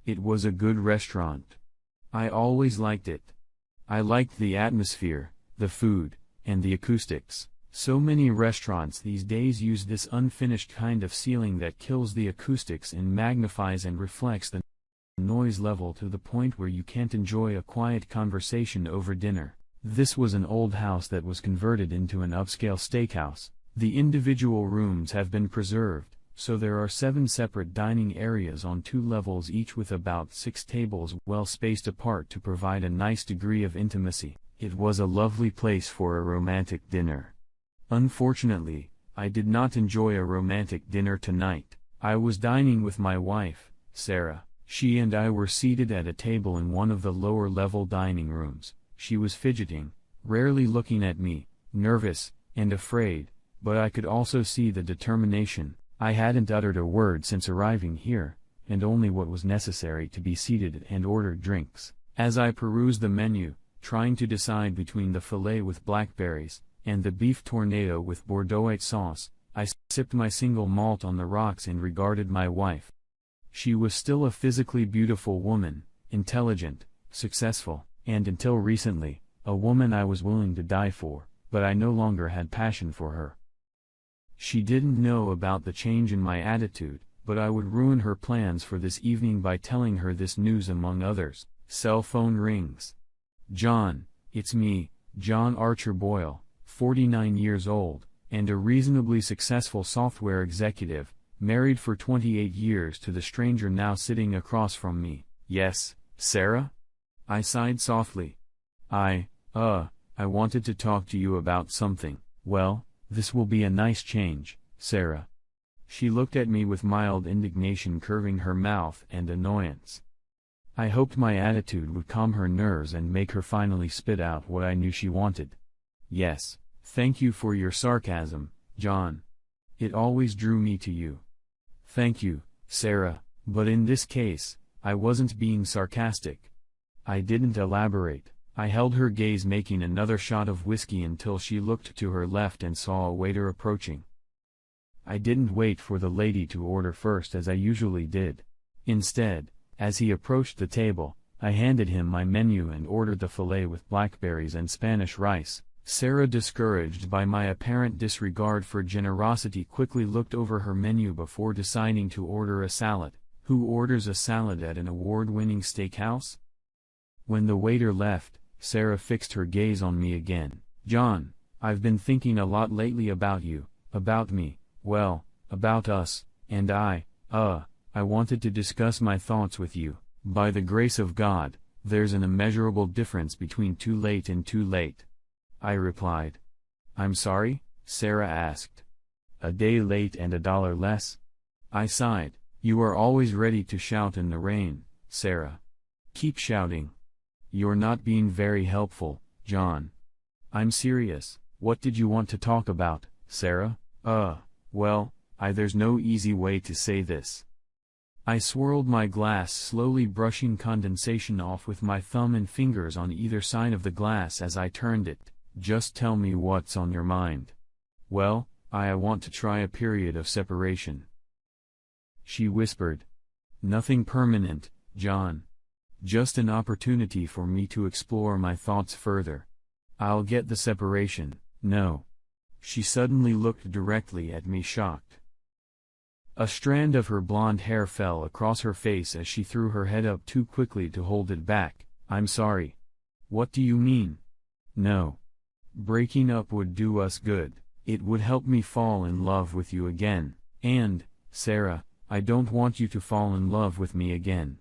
It was a good restaurant. I always liked it. I liked the atmosphere, the food, and the acoustics. So many restaurants these days use this unfinished kind of ceiling that kills the acoustics and magnifies and reflects the noise level to the point where you can't enjoy a quiet conversation over dinner. This was an old house that was converted into an upscale steakhouse. The individual rooms have been preserved, so there are 7 separate dining areas on 2 levels each with about 6 tables well spaced apart to provide a nice degree of intimacy. It was a lovely place for a romantic dinner. Unfortunately, I did not enjoy a romantic dinner tonight. I was dining with my wife, Sarah. She and I were seated at a table in one of the lower-level dining rooms. She was fidgeting, rarely looking at me, nervous, and afraid, but I could also see the determination. I hadn't uttered a word since arriving here, and only what was necessary to be seated and order drinks. As I perused the menu, trying to decide between the filet with blackberries, and the beef tornado with Bordeauxite sauce, I sipped my single malt on the rocks and regarded my wife. She was still a physically beautiful woman, intelligent, successful, and until recently, a woman I was willing to die for, but I no longer had passion for her. She didn't know about the change in my attitude, but I would ruin her plans for this evening by telling her this news among others. Cell phone rings. John, it's me, John Archer Boyle, 49 years old, and a reasonably successful software executive, married for 28 years to the stranger now sitting across from me. Yes, Sarah? I sighed softly. I wanted to talk to you about something. Well, this will be a nice change, Sarah. She looked at me with mild indignation curving her mouth and annoyance. I hoped my attitude would calm her nerves and make her finally spit out what I knew she wanted. Yes, thank you for your sarcasm, John. It always drew me to you. Thank you, Sarah, but in this case, I wasn't being sarcastic. I didn't elaborate. I held her gaze making another shot of whiskey until she looked to her left and saw a waiter approaching. I didn't wait for the lady to order first as I usually did. Instead, as he approached the table, I handed him my menu and ordered the filet with blackberries and Spanish rice. Sarah, discouraged by my apparent disregard for generosity, quickly looked over her menu before deciding to order a salad. Who orders a salad at an award-winning steakhouse? When the waiter left, Sarah fixed her gaze on me again. John, I've been thinking a lot lately about you, about me, well, about us, and I wanted to discuss my thoughts with you. By the grace of God, there's an immeasurable difference between too late and too late. I replied. I'm sorry? Sarah asked. A day late and $1 less? I sighed. You are always ready to shout in the rain, Sarah. Keep shouting. You're not being very helpful, John. I'm serious. What did you want to talk about, Sarah? Well, there's no easy way to say this. I swirled my glass, slowly brushing condensation off with my thumb and fingers on either side of the glass as I turned it. Just tell me what's on your mind. Well, I want to try a period of separation. She whispered. Nothing permanent, John. Just an opportunity for me to explore my thoughts further. I'll get the separation. No. She suddenly looked directly at me, shocked. A strand of her blonde hair fell across her face as she threw her head up too quickly to hold it back. I'm sorry. What do you mean? No. Breaking up would do us good. It would help me fall in love with you again. And, Sarah, I don't want you to fall in love with me again.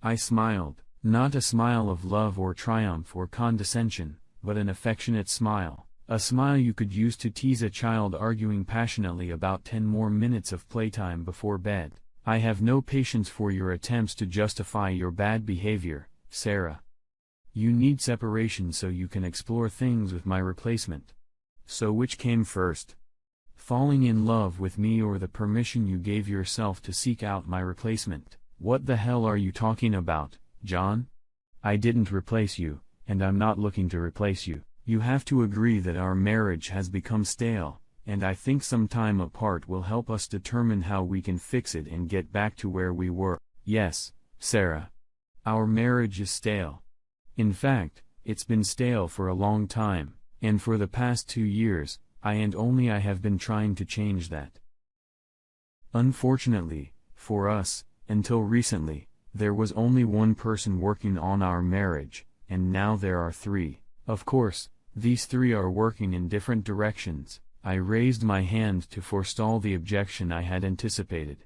I smiled, not a smile of love or triumph or condescension, but an affectionate smile. A smile you could use to tease a child arguing passionately about 10 more minutes of playtime before bed. I have no patience for your attempts to justify your bad behavior, Sarah. You need separation so you can explore things with my replacement. So which came first? Falling in love with me or the permission you gave yourself to seek out my replacement? What the hell are you talking about, John? I didn't replace you, and I'm not looking to replace you. You have to agree that our marriage has become stale, and I think some time apart will help us determine how we can fix it and get back to where we were. Yes, Sarah. Our marriage is stale. In fact, it's been stale for a long time, and for the past 2 years, I have been trying to change that. Unfortunately, for us, until recently, there was only one person working on our marriage, and now there are 3. Of course, these 3 are working in different directions. I raised my hand to forestall the objection I had anticipated.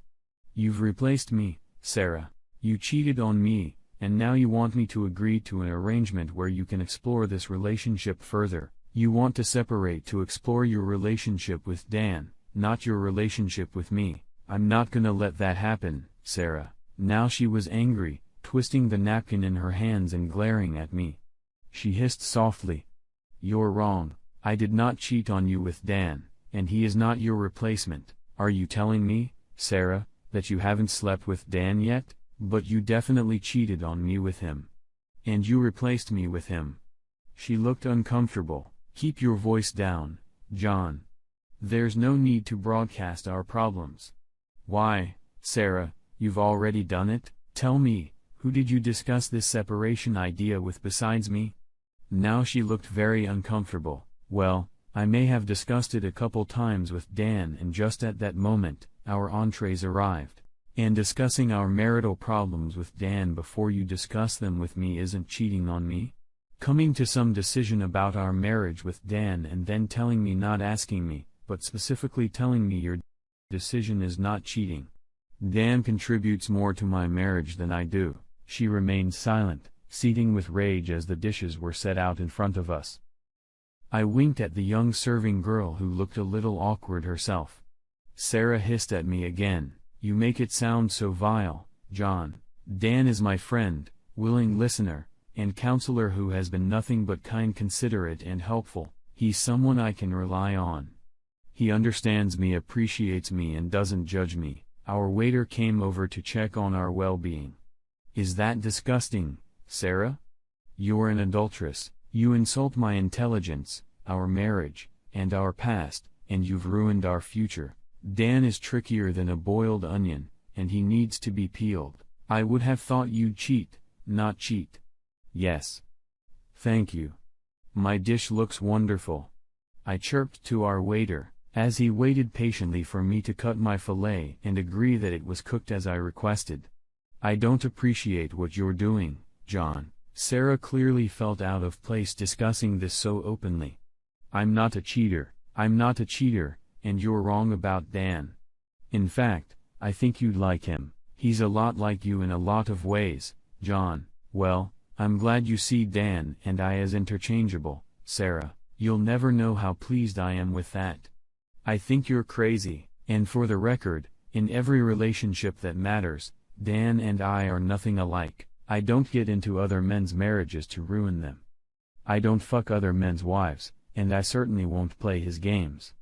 You've replaced me, Sarah. You cheated on me, and now you want me to agree to an arrangement where you can explore this relationship further. You want to separate to explore your relationship with Dan, not your relationship with me. I'm not gonna let that happen, Sarah. Now she was angry, twisting the napkin in her hands and glaring at me. She hissed softly. You're wrong. I did not cheat on you with Dan, and he is not your replacement. Are you telling me, Sarah, that you haven't slept with Dan yet? But you definitely cheated on me with him. And you replaced me with him. She looked uncomfortable. Keep your voice down, John. There's no need to broadcast our problems. Why, Sarah, you've already done it? Tell me, who did you discuss this separation idea with besides me? Now she looked very uncomfortable. Well, I may have discussed it a couple times with Dan, and just at that moment, our entrees arrived. And discussing our marital problems with Dan before you discuss them with me isn't cheating on me? Coming to some decision about our marriage with Dan and then telling me, not asking me, but specifically telling me your decision is not cheating. Dan contributes more to my marriage than I do. She remained silent, seething with rage as the dishes were set out in front of us. I winked at the young serving girl who looked a little awkward herself. Sarah hissed at me again. You make it sound so vile, John. Dan is my friend, willing listener, and counselor who has been nothing but kind, considerate and helpful. He's someone I can rely on. He understands me, appreciates me and doesn't judge me. Our waiter came over to check on our well-being. Is that disgusting, Sarah? You're an adulteress. You insult my intelligence, our marriage, and our past, and you've ruined our future. Dan is trickier than a boiled onion, and he needs to be peeled. I would have thought you'd cheat, not cheat. Yes. Thank you. My dish looks wonderful. I chirped to our waiter, as he waited patiently for me to cut my fillet and agree that it was cooked as I requested. I don't appreciate what you're doing, John. Sarah clearly felt out of place discussing this so openly. I'm not a cheater. I'm not a cheater, and you're wrong about Dan. In fact, I think you'd like him. He's a lot like you in a lot of ways, John. Well, I'm glad you see Dan and I as interchangeable, Sarah. You'll never know how pleased I am with that. I think you're crazy, and for the record, in every relationship that matters, Dan and I are nothing alike. I don't get into other men's marriages to ruin them. I don't fuck other men's wives, and I certainly won't play his games.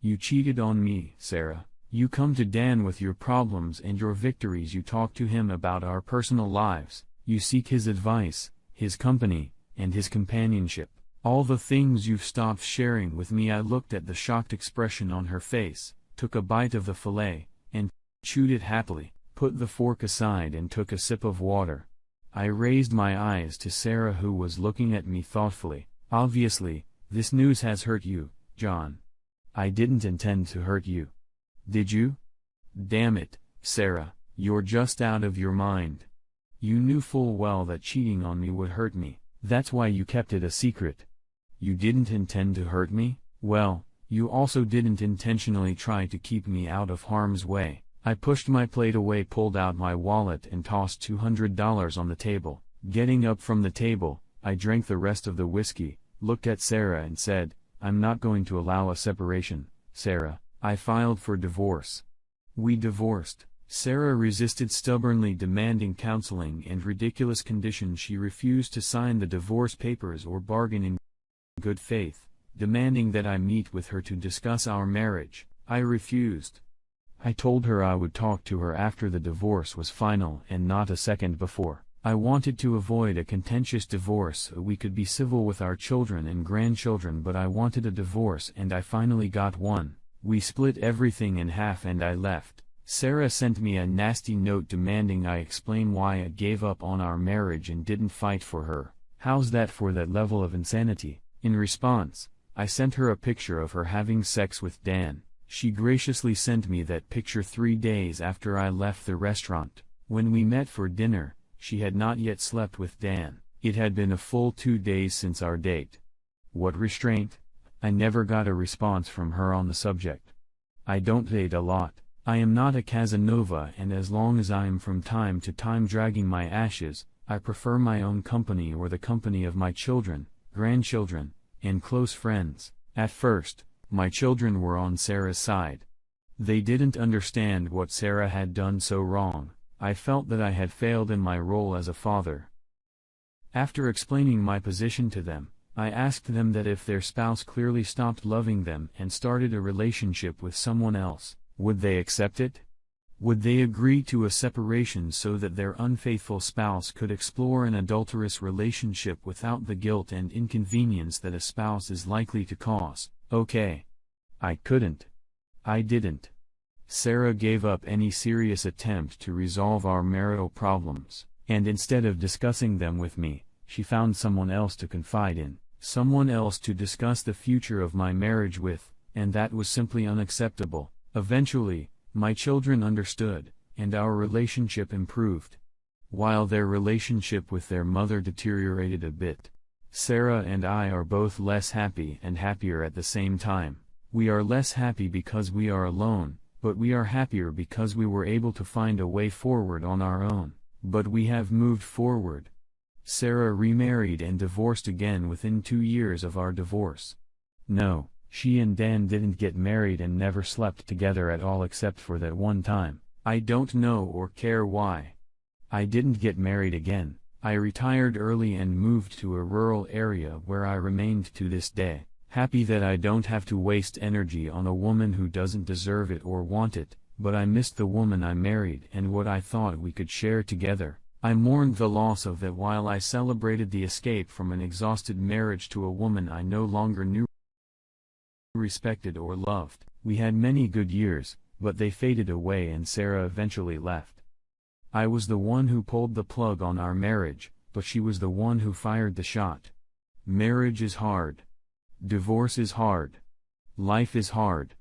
You cheated on me, Sarah. You come to Dan with your problems and your victories. You talk to him about our personal lives. You seek his advice, his company, and his companionship. All the things you've stopped sharing with me. I looked at the shocked expression on her face, took a bite of the fillet, and chewed it happily, put the fork aside and took a sip of water. I raised my eyes to Sarah, who was looking at me thoughtfully. Obviously, this news has hurt you, John. I didn't intend to hurt you. Did you? Damn it, Sarah, you're just out of your mind. You knew full well that cheating on me would hurt me. That's why you kept it a secret. You didn't intend to hurt me? Well, you also didn't intentionally try to keep me out of harm's way. I pushed my plate away, pulled out my wallet and tossed $200 on the table. Getting up from the table, I drank the rest of the whiskey, looked at Sarah and said, I'm not going to allow a separation, Sarah. I filed for divorce. We divorced. Sarah resisted, stubbornly demanding counseling and ridiculous conditions. She refused to sign the divorce papers or bargain in good faith, demanding that I meet with her to discuss our marriage. I refused. I told her I would talk to her after the divorce was final and not a second before. I wanted to avoid a contentious divorce so we could be civil with our children and grandchildren, but I wanted a divorce and I finally got one. We split everything in half and I left. Sarah sent me a nasty note demanding I explain why I gave up on our marriage and didn't fight for her. How's that for that level of insanity? In response, I sent her a picture of her having sex with Dan. She graciously sent me that picture 3 days after I left the restaurant. When we met for dinner, she had not yet slept with Dan. It had been a full 2 days since our date. What restraint? I never got a response from her on the subject. I don't date a lot. I am not a Casanova, and as long as I am from time to time dragging my ashes, I prefer my own company or the company of my children, grandchildren, and close friends. At first, my children were on Sarah's side. They didn't understand what Sarah had done so wrong. I felt that I had failed in my role as a father. After explaining my position to them, I asked them that if their spouse clearly stopped loving them and started a relationship with someone else, would they accept it? Would they agree to a separation so that their unfaithful spouse could explore an adulterous relationship without the guilt and inconvenience that a spouse is likely to cause? Okay. I couldn't. I didn't. Sarah gave up any serious attempt to resolve our marital problems, and instead of discussing them with me, she found someone else to confide in, someone else to discuss the future of my marriage with, and that was simply unacceptable. Eventually, my children understood, and our relationship improved. While their relationship with their mother deteriorated a bit. Sarah and I are both less happy and happier at the same time. We are less happy because we are alone, but we are happier because we were able to find a way forward on our own. But we have moved forward. Sarah remarried and divorced again within 2 years of our divorce. No. She and Dan didn't get married and never slept together at all except for that one time. I don't know or care why. I didn't get married again. I retired early and moved to a rural area where I remained to this day, happy that I don't have to waste energy on a woman who doesn't deserve it or want it, but I missed the woman I married and what I thought we could share together. I mourned the loss of that while I celebrated the escape from an exhausted marriage to a woman I no longer knew, respected or loved. We had many good years, but they faded away and Sarah eventually left. I was the one who pulled the plug on our marriage, but she was the one who fired the shot. Marriage is hard. Divorce is hard. Life is hard.